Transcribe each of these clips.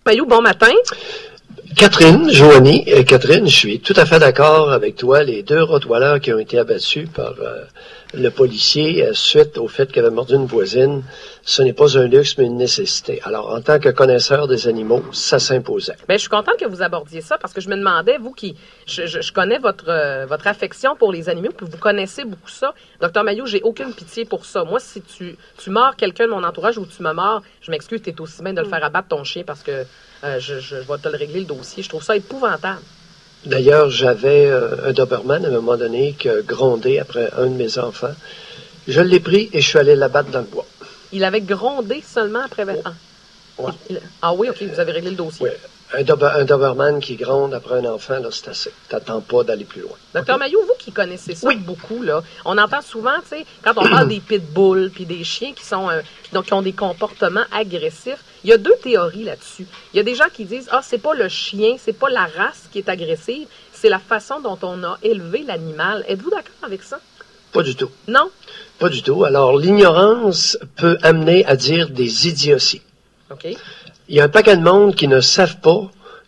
Mailloux, bon matin. Catherine, Joanie, Catherine, je suis tout à fait d'accord avec toi. Les 2 rottweilers qui ont été abattus par le policier suite au fait qu'il avait mordu une voisine, ce n'est pas un luxe, mais une nécessité. Alors, en tant que connaisseur des animaux, ça s'imposait. Bien, je suis contente que vous abordiez ça parce que je me demandais, vous qui... Je connais votre affection pour les animaux, puis vous connaissez beaucoup ça. Docteur Mailloux, j'ai aucune pitié pour ça. Moi, si tu mords quelqu'un de mon entourage ou tu me mords, je m'excuse, t'es aussi bien de le faire abattre ton chien parce que je vais te le régler le dossier. Je trouve ça épouvantable. D'ailleurs, j'avais un Doberman à un moment donné qui a grondé après un de mes enfants. Je l'ai pris et je suis allé l'abattre dans le bois. Il avait grondé seulement après 20 ans. Ouais. Ah oui, OK, vous avez réglé le dossier. Oui. Un Doberman qui gronde après un enfant, là, c'est assez. T'attends pas d'aller plus loin. Docteur Mailloux, vous qui connaissez ça beaucoup, là, on entend souvent, tu sais, quand on parle des pitbulls puis des chiens qui sont qui ont des comportements agressifs, il y a 2 théories là-dessus. Il y a des gens qui disent c'est pas le chien, c'est pas la race qui est agressive, c'est la façon dont on a élevé l'animal. Êtes-vous d'accord avec ça? Pas du tout. Non? Pas du tout. Alors, l'ignorance peut amener à dire des idioties. OK. Il y a un paquet de monde qui ne savent pas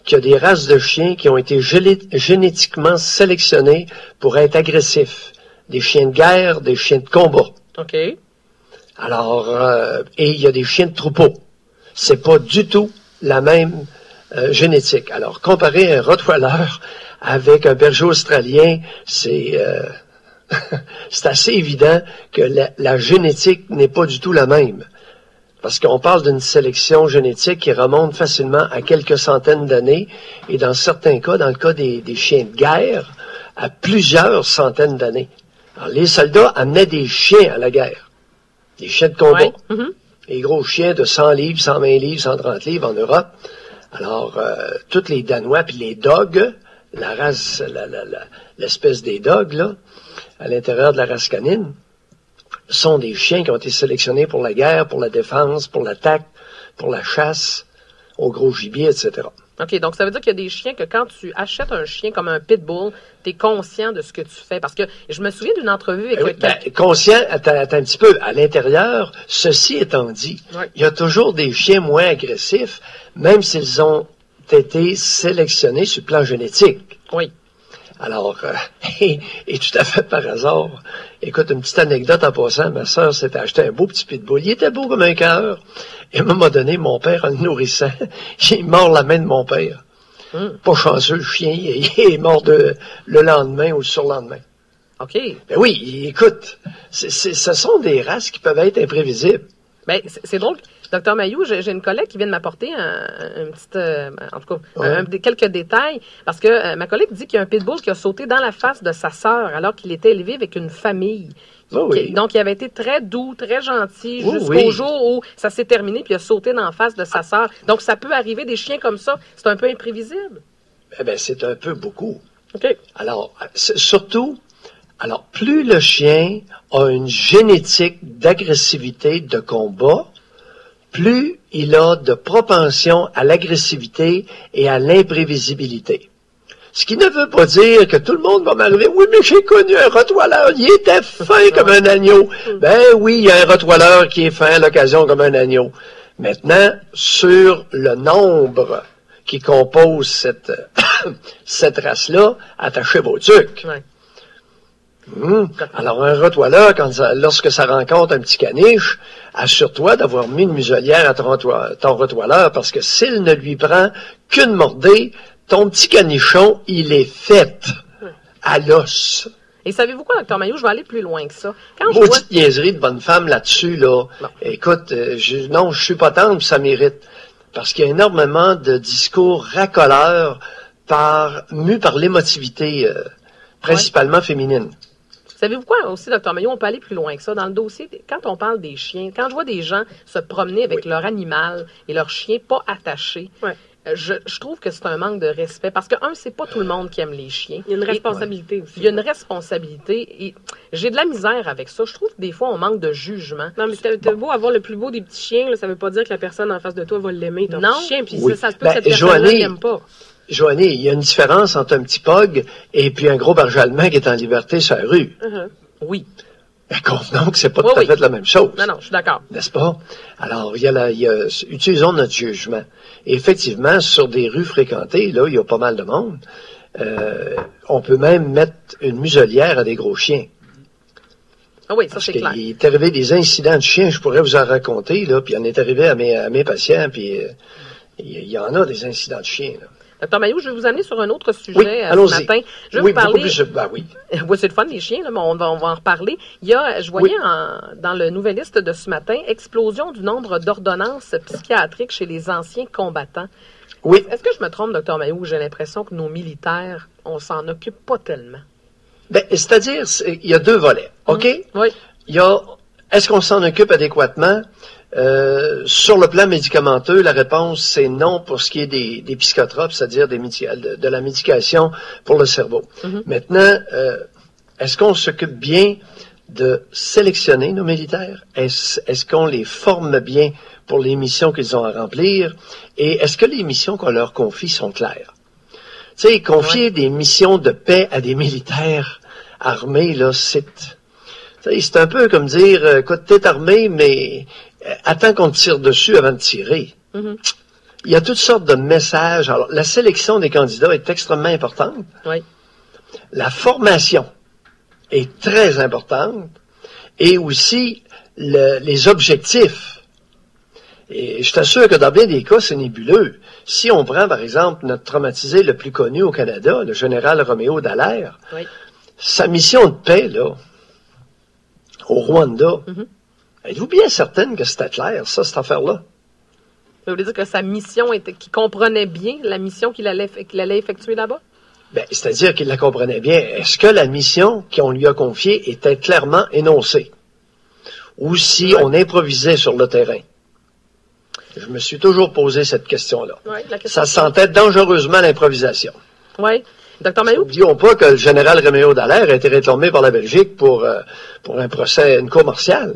qu'il y a des races de chiens qui ont été génétiquement sélectionnées pour être agressifs. Des chiens de guerre, des chiens de combat. OK. Alors, et il y a des chiens de troupeau. C'est pas du tout la même génétique. Alors, comparer un Rottweiler avec un berger australien, c'est assez évident que la génétique n'est pas du tout la même. Parce qu'on parle d'une sélection génétique qui remonte facilement à quelques centaines d'années, et dans certains cas, dans le cas des chiens de guerre, à plusieurs centaines d'années. Alors, les soldats amenaient des chiens à la guerre, des chiens de combat, les gros chiens de 100 livres, 120 livres, 130 livres en Europe. Alors, tous les Danois, puis les dogs, la race, l'espèce des dogs, là, à l'intérieur de la race canine, sont des chiens qui ont été sélectionnés pour la guerre, pour la défense, pour l'attaque, pour la chasse, au gros gibier, etc. OK, donc ça veut dire qu'il y a des chiens que quand tu achètes un chien comme un pitbull, tu es conscient de ce que tu fais. Parce que je me souviens d'une entrevue avec conscient, attends un petit peu, à l'intérieur, ceci étant dit, il y a toujours des chiens moins agressifs, même s'ils ont été sélectionnés sur le plan génétique. Oui. Alors, et tout à fait par hasard, écoute, une petite anecdote en passant, ma sœur s'était acheté un beau petit pitbull. Il était beau comme un cœur. Et à un moment donné, mon père, en le nourrissant, il mord la main de mon père. Pas chanceux, le chien, il est mort le lendemain ou le surlendemain. OK. Ben oui, écoute, ce sont des races qui peuvent être imprévisibles. Ben, c'est drôle. Docteur Mailloux, j'ai une collègue qui vient de m'apporter en tout cas, quelques détails, parce que ma collègue dit qu'il y a un pitbull qui a sauté dans la face de sa sœur alors qu'il était élevé avec une famille. Donc, il avait été très doux, très gentil, jusqu'au jour où ça s'est terminé, puis il a sauté dans la face de sa sœur. Donc, ça peut arriver, des chiens comme ça, c'est un peu imprévisible. Eh bien, c'est un peu beaucoup. OK. Alors, surtout, plus le chien a une génétique d'agressivité de combat, plus il a de propension à l'agressivité et à l'imprévisibilité. Ce qui ne veut pas dire que tout le monde va m'arriver. Oui, mais j'ai connu un Rottweiler, il était fin comme un agneau. Ben oui, il y a un Rottweiler qui est fin à l'occasion comme un agneau. Maintenant, sur le nombre qui compose cette race-là, attachez vos trucs. Ouais. Alors, un Rottweiler, lorsque ça rencontre un petit caniche, assure-toi d'avoir mis une muselière à ton Rottweiler, parce que s'il ne lui prend qu'une mordée, ton petit canichon, il est fait à l'os. Et savez-vous quoi, Dr. Mailloux, je vais aller plus loin que ça. Petite niaiserie de bonne femme là-dessus, là. Non. Écoute, je suis pas tendre, puis ça mérite. Parce qu'il y a énormément de discours racoleurs mus par l'émotivité, principalement féminine. Savez-vous quoi aussi, Dr. Mailloux, on peut aller plus loin que ça. Dans le dossier, quand on parle des chiens, quand je vois des gens se promener avec leur animal et leur chien pas attaché, je trouve que c'est un manque de respect. Parce que, c'est pas tout le monde qui aime les chiens. Il y a une responsabilité aussi. Il y a une responsabilité. Et j'ai de la misère avec ça. Je trouve que des fois, on manque de jugement. Non, mais t'as beau avoir le plus beau des petits chiens, là, ça veut pas dire que la personne en face de toi va l'aimer, ton petit chien. Puis ça se peut que cette personne-là l'aime pas. Joanie, il y a une différence entre un petit pug et puis un gros berger allemand qui est en liberté sur la rue. Oui. Ben, convenons que c'est pas tout à fait la même chose. Non, je suis d'accord. N'est-ce pas? Alors, utilisons notre jugement. Et effectivement, sur des rues fréquentées, là, il y a pas mal de monde. On peut même mettre une muselière à des gros chiens. Ah oui, ça c'est clair. Il est arrivé des incidents de chiens, je pourrais vous en raconter, là, puis on est arrivé à mes patients, puis il y en a des incidents de chiens, là. Dr Mailloux, je vais vous amener sur un autre sujet ce matin. Je vais vous parler. Oui. C'est le fun, les chiens, là, mais on va en reparler. Je voyais dans le Nouvelliste de ce matin, explosion du nombre d'ordonnances psychiatriques chez les anciens combattants. Oui. Est-ce que je me trompe, Dr Mailloux? J'ai l'impression que nos militaires, on s'en occupe pas tellement. Ben, c'est-à-dire, il y a deux volets, OK? Oui. Il y a, est-ce qu'on s'en occupe adéquatement? Sur le plan médicamenteux, la réponse, c'est non pour ce qui est des psychotropes, c'est-à-dire de la médication pour le cerveau. Mm-hmm. Maintenant, est-ce qu'on s'occupe bien de sélectionner nos militaires? Est-ce qu'on les forme bien pour les missions qu'ils ont à remplir? Et est-ce que les missions qu'on leur confie sont claires? Tu sais, confier des missions de paix à des militaires armés, là, c'est un peu comme dire, écoute, t'es armé, mais attends qu'on te tire dessus avant de tirer. Mm-hmm. Il y a toutes sortes de messages. Alors, la sélection des candidats est extrêmement importante. Oui. La formation est très importante. Et aussi, les objectifs. Et je t'assure que dans bien des cas, c'est nébuleux. Si on prend, par exemple, notre traumatisé le plus connu au Canada, le général Roméo Dallaire, oui. Sa mission de paix, là, au Rwanda, êtes-vous bien certaine que c'était clair, ça, cette affaire-là? Ça veut dire que sa mission était, qu'il comprenait bien la mission qu'il allait effectuer là-bas? Ben, c'est-à-dire qu'il la comprenait bien. Est-ce que la mission qu'on lui a confiée était clairement énoncée? Ou si on improvisait sur le terrain? Je me suis toujours posé cette question-là. Ça sentait dangereusement l'improvisation. Oui. Dr Mailloux? N'oublions pas que le général Roméo Dallaire a été réclamé par la Belgique pour un procès, une cour martiale.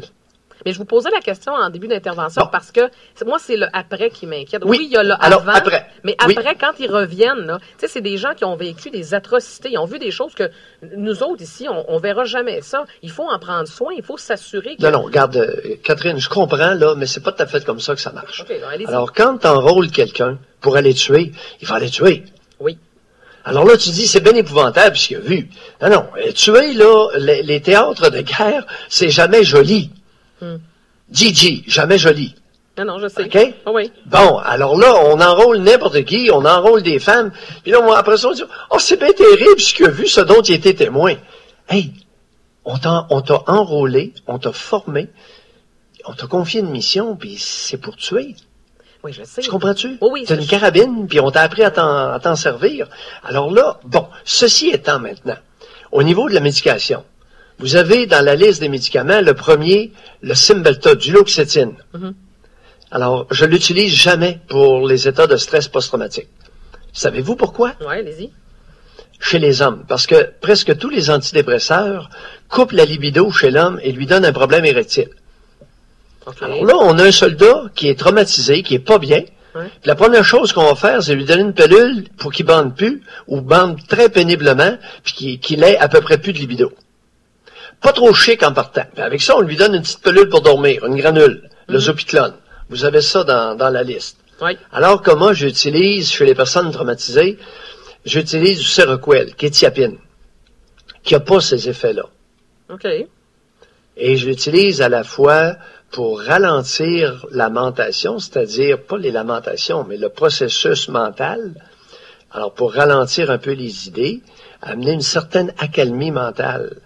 Mais je vous posais la question en début d'intervention parce que moi, c'est le après qui m'inquiète. Oui, il y a le alors, avant, après. Mais après, quand ils reviennent, là, c'est des gens qui ont vécu des atrocités, ils ont vu des choses que nous autres ici, on verra jamais ça. Il faut en prendre soin, il faut s'assurer que... Non, regarde, Catherine, je comprends, là, mais c'est pas tout à fait comme ça que ça marche. Okay, alors, quand tu enrôles quelqu'un pour aller tuer, il va aller tuer. Oui. Alors là, tu dis, c'est bien épouvantable ce qu'il a vu. Non, tuer, là, les théâtres de guerre, c'est jamais joli. Gigi, jamais joli. Non, je sais. OK? Oh, oui. Bon, alors là, on enrôle n'importe qui, on enrôle des femmes, puis là, après ça, on dit, oh, c'est bien terrible ce qu'il a vu, ce dont il était témoin. Hey, on t'a enrôlé, on t'a formé, on t'a confié une mission, puis c'est pour tuer. Oui, je sais. Tu comprends-tu? Oui, T'as une carabine, puis on t'a appris à t'en servir. Alors là, bon, ceci étant maintenant, au niveau de la médication, vous avez dans la liste des médicaments, le premier, le Cymbalta, du Duloxétine. Alors, je l'utilise jamais pour les états de stress post-traumatique. Savez-vous pourquoi? Oui, allez-y. Chez les hommes, parce que presque tous les antidépresseurs coupent la libido chez l'homme et lui donnent un problème érectile. Okay. Alors là, on a un soldat qui est traumatisé, qui est pas bien. Ouais. La première chose qu'on va faire, c'est lui donner une pilule pour qu'il bande plus, ou bande très péniblement, puis qu'il ait à peu près plus de libido. Pas trop chic en partant. Puis avec ça, on lui donne une petite pilule pour dormir, une granule, le Zopiclone. Vous avez ça dans la liste. Oui. Alors que moi, j'utilise, chez les personnes traumatisées, j'utilise du Seroquel, kétiapine, qui n'a pas ces effets-là. OK. Et je l'utilise à la fois pour ralentir la mentation, c'est-à-dire pas les lamentations, mais le processus mental. Alors, pour ralentir un peu les idées, amener une certaine accalmie mentale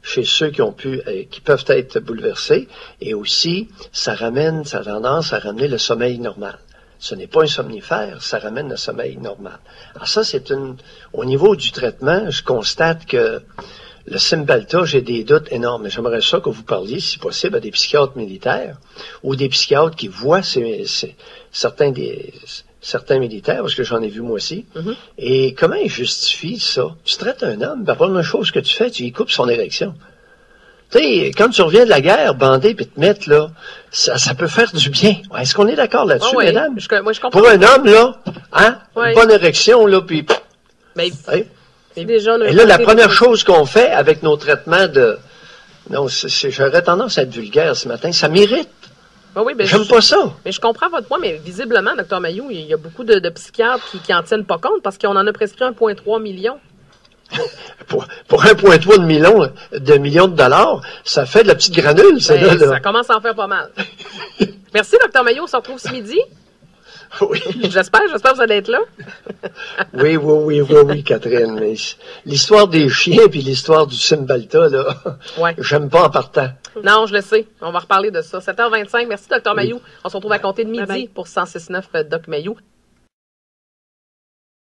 chez ceux qui peuvent être bouleversés, et aussi, ça a tendance à ramener le sommeil normal. Ce n'est pas un somnifère, ça ramène le sommeil normal. Alors ça, au niveau du traitement, je constate que le Cymbalta, j'ai des doutes énormes. J'aimerais ça que vous parliez, si possible, à des psychiatres militaires ou des psychiatres qui voient certains militaires, parce que j'en ai vu moi aussi. Et comment ils justifient ça? Tu traites un homme, la première chose que tu fais, tu lui coupes son érection. Tu sais, quand tu reviens de la guerre, bandé, puis te mettre, là, ça peut faire du bien. Est-ce qu'on est d'accord là-dessus, mesdames? Moi, je comprends. Pour un homme, là, une bonne érection, là, puis... Mais déjà, et là, la première chose qu'on fait avec nos traitements Non, j'aurais tendance à être vulgaire ce matin. Ça m'irrite. Oui, ben j'aime pas ça. Mais je comprends votre point, mais visiblement, Dr Mailloux, il y a beaucoup de psychiatres qui en tiennent pas compte parce qu'on en a prescrit 1,3 million. Pour 1,3 million de dollars, ça fait de la petite granule, ça. Ben, ça commence à en faire pas mal. Merci, Dr Mailloux. On se retrouve ce midi. Oui. J'espère que vous allez être là. Oui, Catherine. Mais l'histoire des chiens puis l'histoire du Cymbalta, là, j'aime pas en partant. Non, je le sais. On va reparler de ça. 7h25. Merci, Dr Mailloux. On se retrouve à compter de midi pour 106.9 Doc Mailloux.